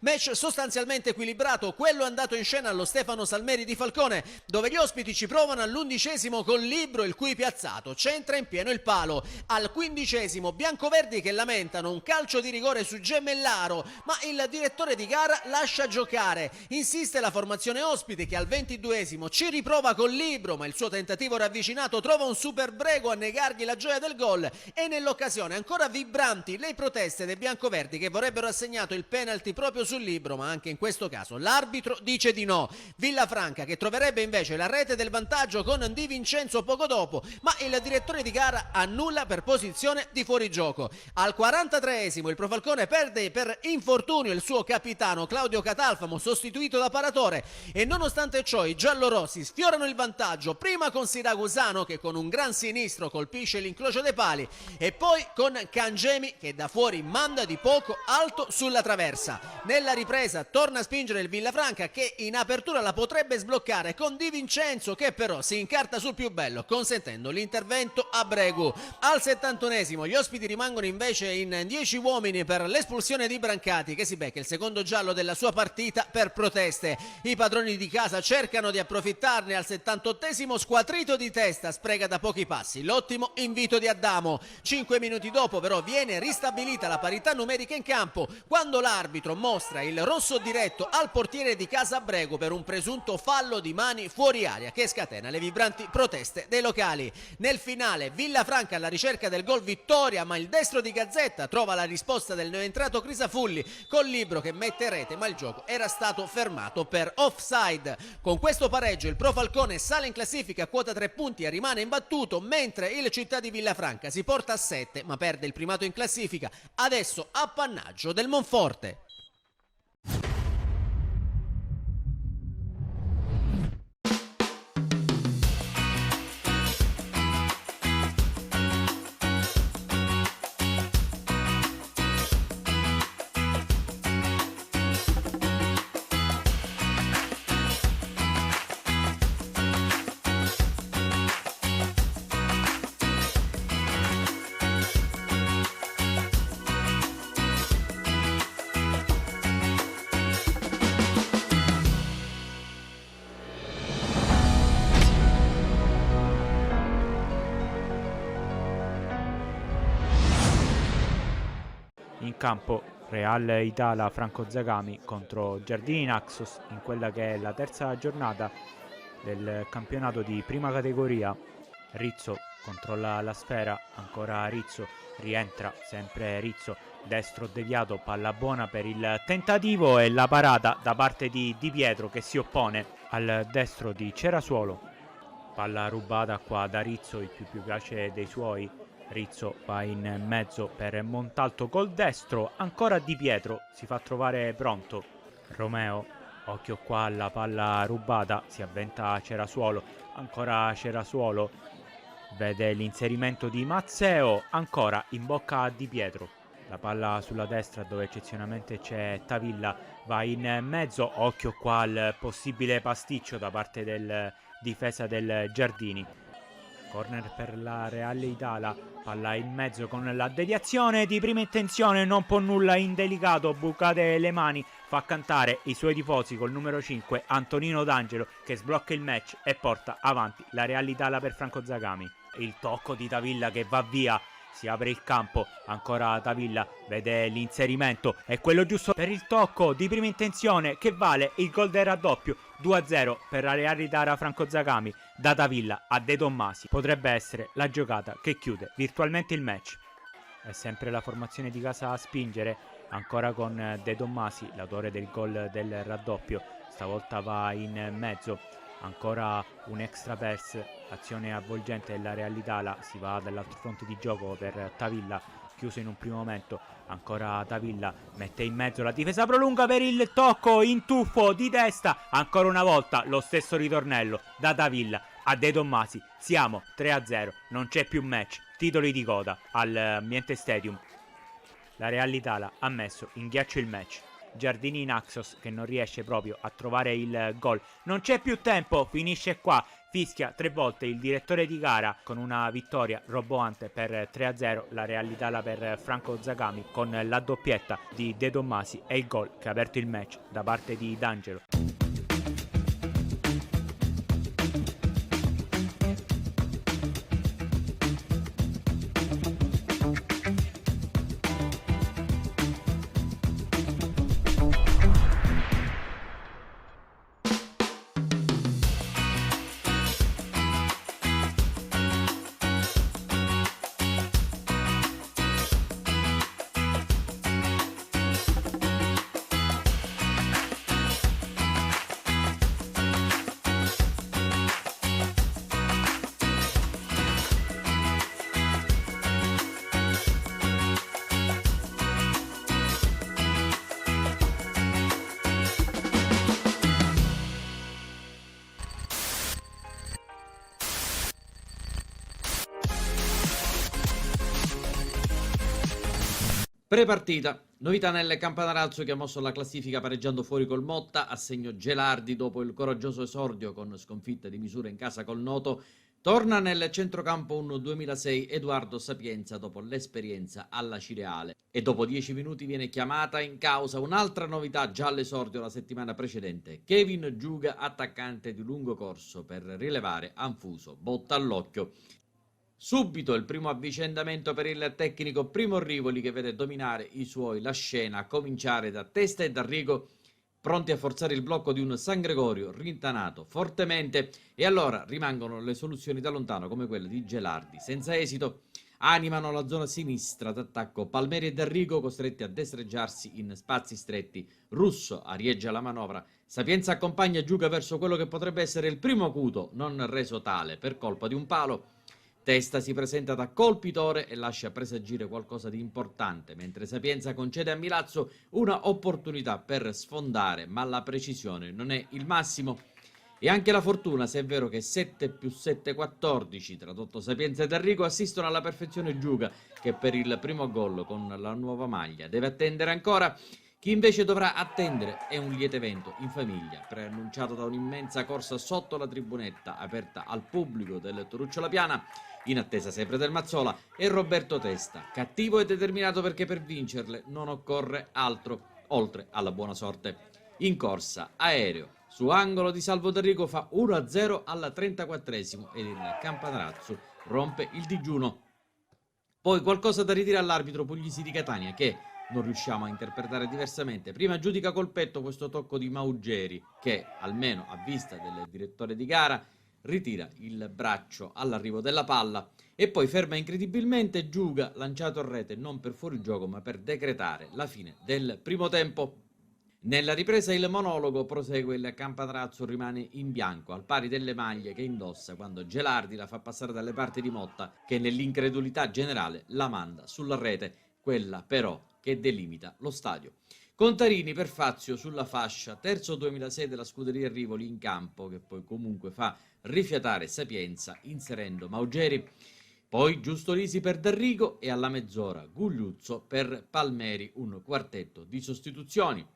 Match sostanzialmente equilibrato, quello andato in scena allo Stefano Salmeri di Falcone, dove gli ospiti ci provano all'11esimo con Libro, il cui piazzato centra in pieno il palo. Al 15esimo biancoverdi che lamentano un calcio di rigore su Gemellaro, ma il direttore di gara lascia giocare. Insiste la formazione ospite che al 22esimo ci riprova con Libro, ma il suo tentativo ravvicinato trova un super brego a negargli la gioia del gol, e nell'occasione ancora vibranti le proteste dei biancoverdi che vorrebbero assegnato il penalty proprio sul Libro, ma anche in questo caso l'arbitro dice di no. Villafranca che troverebbe invece la rete del vantaggio con Di Vincenzo poco dopo, ma il direttore di gara annulla per posizione di fuorigioco. Al 43esimo il Profalcone perde per infortunio il suo capitano Claudio Catalfamo, sostituito da paratore, e nonostante ciò i giallorossi sfiorano il vantaggio prima con Siracusano che con un gran sinistro colpisce l'incrocio dei pali, e poi con Cangemi che da fuori manda di poco alto sulla traversa. Nella ripresa torna a spingere il Villafranca che in apertura la potrebbe sbloccare con Di Vincenzo che però si incarta sul più bello consentendo l'intervento a Bregu. Al 71esimo gli ospiti rimangono invece in 10 uomini per l'espulsione di Brancati che si becca il secondo giallo della sua partita per proteste. I padroni di casa cercano di approfittarne. Al 78esimo squatrito di testa sprega da pochi passi l'ottimo invito di Adamo. 5 minuti dopo però viene ristabilita la parità numerica in campo quando l'arbitro mostra il rosso diretto al portiere di casa Bregu per un presunto fallo di mani fuori aria che scatena le vibranti proteste dei locali. Nel finale Villafranca alla ricerca del gol vittoria, ma il destro di Gazzetta trova la risposta del neoentrato Crisafulli col Libro che mette rete, ma il gioco era stato fermato per offside. Con questo pareggio il Pro Falcone sale in classifica a quota 3 punti e rimane imbattuto, mentre il Città di Villafranca si porta a 7 ma perde il primato in classifica, adesso appannaggio del Monforte. In campo Real Itala Franco Zagami contro Giardini Naxos in quella che è la terza giornata del campionato di prima categoria. Rizzo controlla la sfera, ancora Rizzo, rientra sempre Rizzo, destro deviato, palla buona per il tentativo e la parata da parte di Di Pietro che si oppone al destro di Cerasuolo. Palla rubata qua da Rizzo, il più vivace dei suoi. Rizzo va in mezzo per Montalto col destro, ancora Di Pietro, si fa trovare pronto. Romeo, occhio qua alla palla rubata, si avventa Cerasuolo, ancora Cerasuolo, vede l'inserimento di Mazzeo, ancora in bocca a Di Pietro. La palla sulla destra dove eccezionalmente c'è Tavilla, va in mezzo, occhio qua al possibile pasticcio da parte del difesa del Giardini. Corner per la Reale Itala, palla in mezzo con la deviazione di prima intenzione, non può nulla, indelicato, bucate le mani, fa cantare i suoi tifosi col numero 5 Antonino D'Angelo che sblocca il match e porta avanti la Reale Itala per Franco Zagami. Il tocco di Tavilla che va via, si apre il campo, ancora Tavilla, vede l'inserimento, è quello giusto per il tocco di prima intenzione che vale il gol del raddoppio. 2-0 per la Reale Itala Franco Zagami, da Tavilla a De Tommasi. Potrebbe essere la giocata che chiude virtualmente il match. È sempre la formazione di casa a spingere, ancora con De Tommasi, l'autore del gol del raddoppio. Stavolta va in mezzo, ancora un extra pass, azione avvolgente della Reale Itala, si va dall'altro fronte di gioco per Tavilla, chiuso in un primo momento, ancora Tavilla, mette in mezzo la difesa prolunga per il tocco in tuffo di testa, ancora una volta lo stesso ritornello da Tavilla a De Tommasi. Siamo 3-0, non c'è più match, titoli di coda al Ambiente Stadium. La Reale Itala ha messo in ghiaccio il match. Giardini in Axos che non riesce proprio a trovare il gol, non c'è più tempo, finisce qua, fischia 3 volte il direttore di gara con una vittoria roboante per 3-0 la Reale Itala per Franco Zagami con la doppietta di De Tommasi e il gol che ha aperto il match da parte di D'Angelo. Prepartita, novità nel Campanarazzo che ha mosso la classifica pareggiando fuori col Motta, a segno Gelardi dopo il coraggioso esordio con sconfitta di misura in casa col Noto. Torna nel centrocampo un 2006 Edoardo Sapienza dopo l'esperienza alla Cireale e dopo 10 minuti viene chiamata in causa un'altra novità già all'esordio la settimana precedente. Kevin Giuga, attaccante di lungo corso per rilevare Anfuso, botta all'occhio. Subito il primo avvicendamento per il tecnico Primo Rivoli che vede dominare i suoi la scena, a cominciare da Testa e D'Arrigo, pronti a forzare il blocco di un San Gregorio rintanato fortemente, e allora rimangono le soluzioni da lontano come quella di Gelardi, senza esito. Animano la zona sinistra d'attacco Palmeri e D'Arrigo costretti a destreggiarsi in spazi stretti. Russo arieggia la manovra, Sapienza accompagna Giuga verso quello che potrebbe essere il primo acuto, non reso tale per colpa di un palo. Testa si presenta da colpitore e lascia presagire qualcosa di importante, mentre Sapienza concede a Milazzo una opportunità per sfondare, ma la precisione non è il massimo. E anche la fortuna, se è vero che 7 più 7 14, tradotto Sapienza e D'Arrigo, assistono alla perfezione Giuga, che per il primo gol con la nuova maglia deve attendere ancora. Chi invece dovrà attendere è un liete evento in famiglia, preannunciato da un'immensa corsa sotto la tribunetta aperta al pubblico del Toruccio La Piana, in attesa sempre del Mazzola, e Roberto Testa, cattivo e determinato perché per vincerle non occorre altro, oltre alla buona sorte. In corsa, aereo, su angolo di Salvo D'Arrigo fa 1-0 al 34esimo ed il Campanarazzo rompe il digiuno. Poi qualcosa da ridire all'arbitro Puglisi di Catania che, non riusciamo a interpretare diversamente, prima giudica col petto questo tocco di Maugeri che, almeno a vista del direttore di gara, ritira il braccio all'arrivo della palla e poi ferma incredibilmente Giuga, lanciato a rete non per fuorigioco ma per decretare la fine del primo tempo. Nella ripresa il monologo prosegue, il Campanarazzo rimane in bianco, al pari delle maglie che indossa quando Gelardi la fa passare dalle parti di Motta, che nell'incredulità generale la manda sulla rete, quella però che delimita lo stadio. Contarini per Fazio sulla fascia, terzo 2006 della scuderia Rivoli in campo, che poi comunque fa rifiatare Sapienza inserendo Maugeri. Poi Giustolisi per D'Arrigo e alla mezz'ora Gugliuzzo per Palmeri, un quartetto di sostituzioni.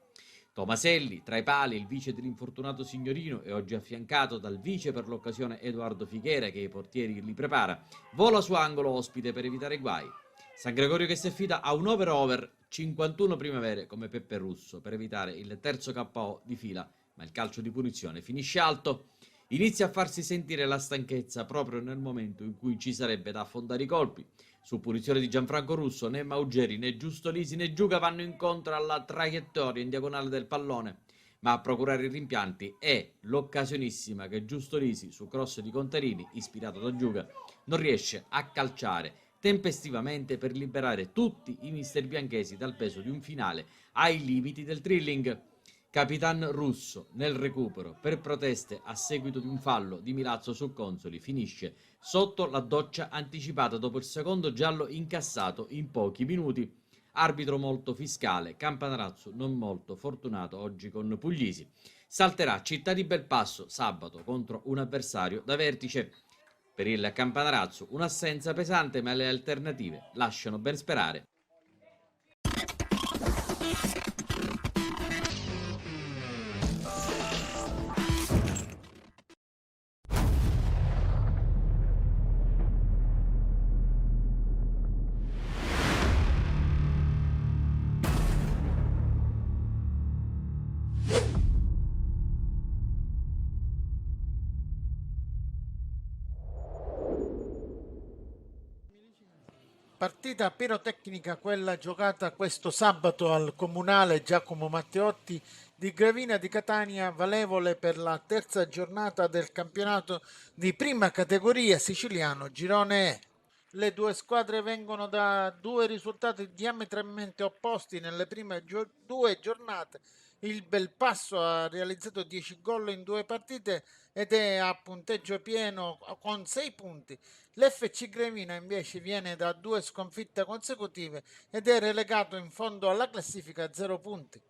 Tomaselli, tra i pali il vice dell'infortunato Signorino e oggi affiancato dal vice per l'occasione Edoardo Fighera che i portieri li prepara, vola su angolo ospite per evitare guai. San Gregorio che si affida a un over 51 primavere come Peppe Russo per evitare il terzo KO di fila, ma il calcio di punizione finisce alto. Inizia a farsi sentire la stanchezza proprio nel momento in cui ci sarebbe da affondare i colpi. Su punizione di Gianfranco Russo né Maugeri né Giustolisi né Giuga vanno incontro alla traiettoria in diagonale del pallone, ma a procurare i rimpianti è l'occasionissima che Giustolisi su cross di Contarini, ispirato da Giuga, non riesce a calciare tempestivamente per liberare tutti i mister bianchesi dal peso di un finale ai limiti del thrilling. Capitan Russo nel recupero per proteste a seguito di un fallo di Milazzo su Consoli finisce sotto la doccia anticipata dopo il secondo giallo incassato in pochi minuti. Arbitro molto fiscale, Campanarazzo non molto fortunato oggi con Puglisi. Salterà Città di Belpasso sabato contro un avversario da vertice. Per il Campanarazzo un'assenza pesante, ma le alternative lasciano ben sperare. Partita pirotecnica quella giocata questo sabato al Comunale Giacomo Matteotti di Gravina di Catania, valevole per la terza giornata del campionato di prima categoria siciliano Girone E. Le due squadre vengono da due risultati diametralmente opposti nelle prime due giornate. Il Belpasso ha realizzato 10 gol in due partite ed è a punteggio pieno con 6 punti. L'FC Gravina invece viene da 2 sconfitte consecutive ed è relegato in fondo alla classifica a 0 punti.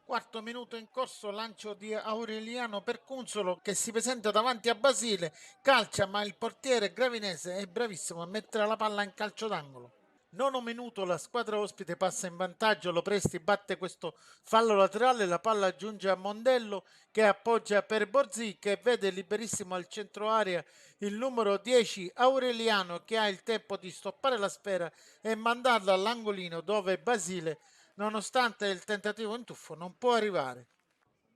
Quarto minuto in corso, lancio di Aureliano per Cunzolo che si presenta davanti a Basile, calcia ma il portiere gravinese è bravissimo a mettere la palla in calcio d'angolo. Nono minuto, la squadra ospite passa in vantaggio, Lopresti batte questo fallo laterale, la palla giunge a Mondello che appoggia per Borzì che vede liberissimo al centro area il numero 10 Aureliano che ha il tempo di stoppare la sfera e mandarla all'angolino dove Basile, nonostante il tentativo in tuffo, non può arrivare.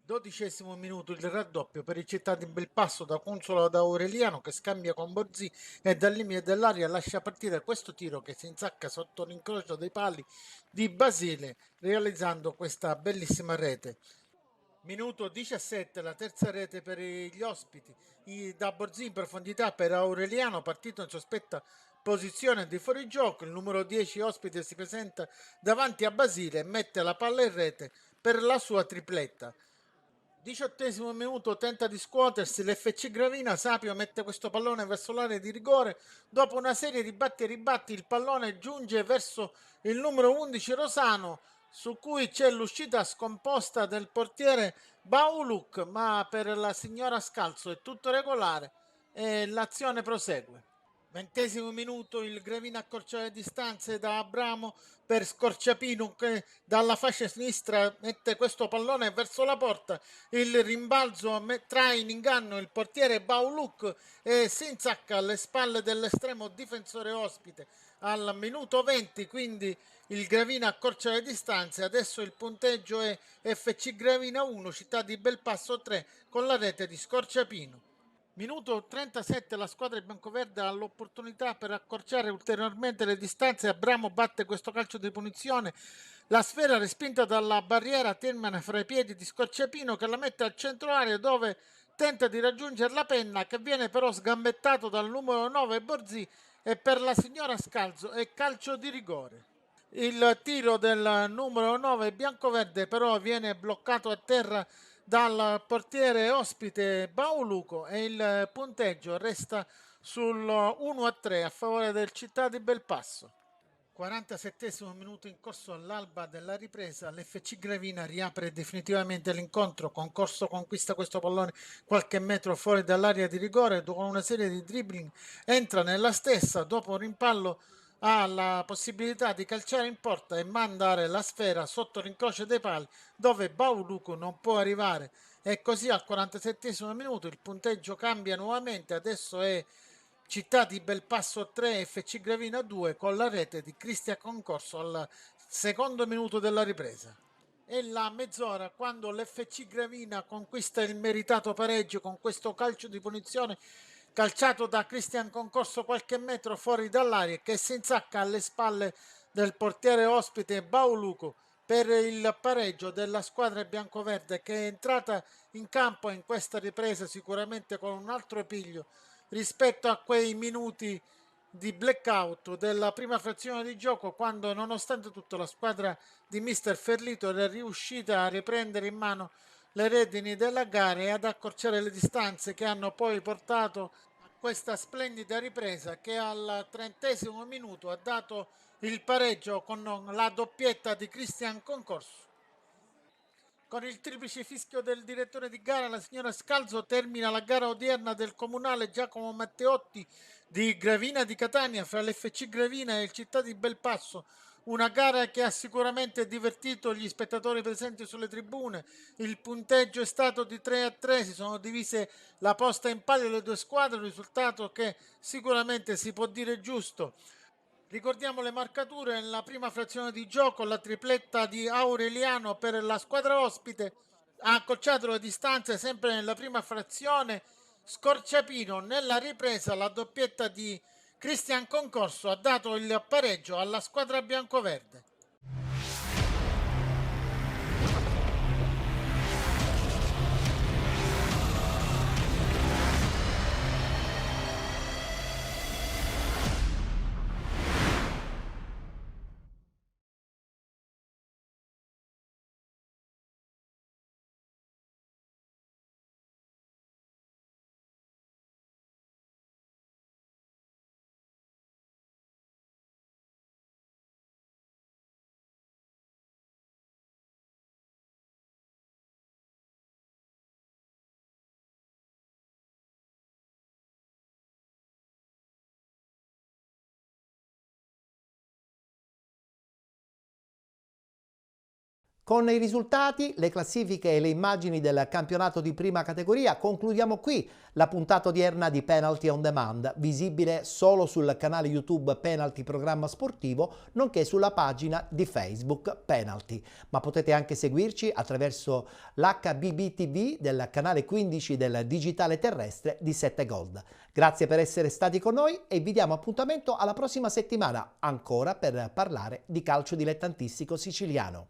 12° minuto, il raddoppio per il Città di Belpasso da Cunzolo ad Aureliano che scambia con Borzì e dal limite dell'aria lascia partire questo tiro che si insacca sotto l'incrocio dei pali di Basile realizzando questa bellissima rete. Minuto 17, la terza rete per gli ospiti da Borzì in profondità per Aureliano, partito in sospetta posizione di fuorigioco. Il numero 10 ospite si presenta davanti a Basile e mette la palla in rete per la sua tripletta. 18° minuto, tenta di scuotersi l'FC Gravina, Sapio mette questo pallone verso l'area di rigore, dopo una serie di batti e ribatti il pallone giunge verso il numero 11 Rosano, su cui c'è l'uscita scomposta del portiere Bauluk, ma per la signora Scalzo è tutto regolare e l'azione prosegue. 20° minuto, il Gravina accorcia le distanze da Abramo per Scorciapino che dalla fascia sinistra mette questo pallone verso la porta, il rimbalzo trae in inganno il portiere Bauluk e si insacca alle spalle dell'estremo difensore ospite al minuto 20, quindi il Gravina accorcia le distanze. Adesso il punteggio è FC Gravina 1, Città di Belpasso 3 con la rete di Scorciapino. Minuto 37, la squadra biancoverde ha l'opportunità per accorciare ulteriormente le distanze. Abramo batte questo calcio di punizione, la sfera respinta dalla barriera termina fra i piedi di Scorciapino che la mette al centro area dove tenta di raggiungere la penna che viene però sgambettato dal numero 9 Borzì e per la signora Scalzo è calcio di rigore. Il tiro del numero 9 biancoverde però viene bloccato a terra dal portiere ospite Bauluco e il punteggio resta sul 1-3 a favore del Città di Belpasso. 47esimo minuto in corso all'alba della ripresa, l'FC Gravina riapre definitivamente l'incontro. Concorso conquista questo pallone qualche metro fuori dall'area di rigore, dopo una serie di dribbling entra nella stessa, dopo un rimpallo ha la possibilità di calciare in porta e mandare la sfera sotto l'incrocio dei pali dove Bauluco non può arrivare, e così al 47esimo minuto il punteggio cambia nuovamente, adesso è Città di Belpasso 3 FC Gravina 2 con la rete di Cristian Concorso al secondo minuto della ripresa. È la mezz'ora quando l'FC Gravina conquista il meritato pareggio con questo calcio di punizione calciato da Cristian Concorso qualche metro fuori dall'area, che si insacca alle spalle del portiere ospite Bauluco per il pareggio della squadra biancoverde, che è entrata in campo in questa ripresa sicuramente con un altro piglio rispetto a quei minuti di blackout della prima frazione di gioco, quando nonostante tutto la squadra di mister Ferlito era riuscita a riprendere in mano le redini della gara e ad accorciare le distanze, che hanno poi portato a questa splendida ripresa che al 30esimo minuto ha dato il pareggio con la doppietta di Cristian Concorso. Con il triplice fischio del direttore di gara, la signora Scalzo termina la gara odierna del comunale Giacomo Matteotti di Gravina di Catania fra l'FC Gravina e il Città di Belpasso. Una gara che ha sicuramente divertito gli spettatori presenti sulle tribune. Il punteggio è stato di 3-3, si sono divise la posta in palio le due squadre, un risultato che sicuramente si può dire giusto. Ricordiamo le marcature: nella prima frazione di gioco la tripletta di Aureliano per la squadra ospite ha accorciato le distanze sempre nella prima frazione. Scorciapino nella ripresa, la doppietta di Cristian Concorso ha dato il pareggio alla squadra biancoverde. Con i risultati, le classifiche e le immagini del campionato di prima categoria concludiamo qui la puntata odierna di Penalty on Demand, visibile solo sul canale YouTube Penalty Programma Sportivo, nonché sulla pagina di Facebook Penalty. Ma potete anche seguirci attraverso l'HBB-TV del canale 15 del digitale terrestre di 7 Gold. Grazie per essere stati con noi e vi diamo appuntamento alla prossima settimana, ancora per parlare di calcio dilettantistico siciliano.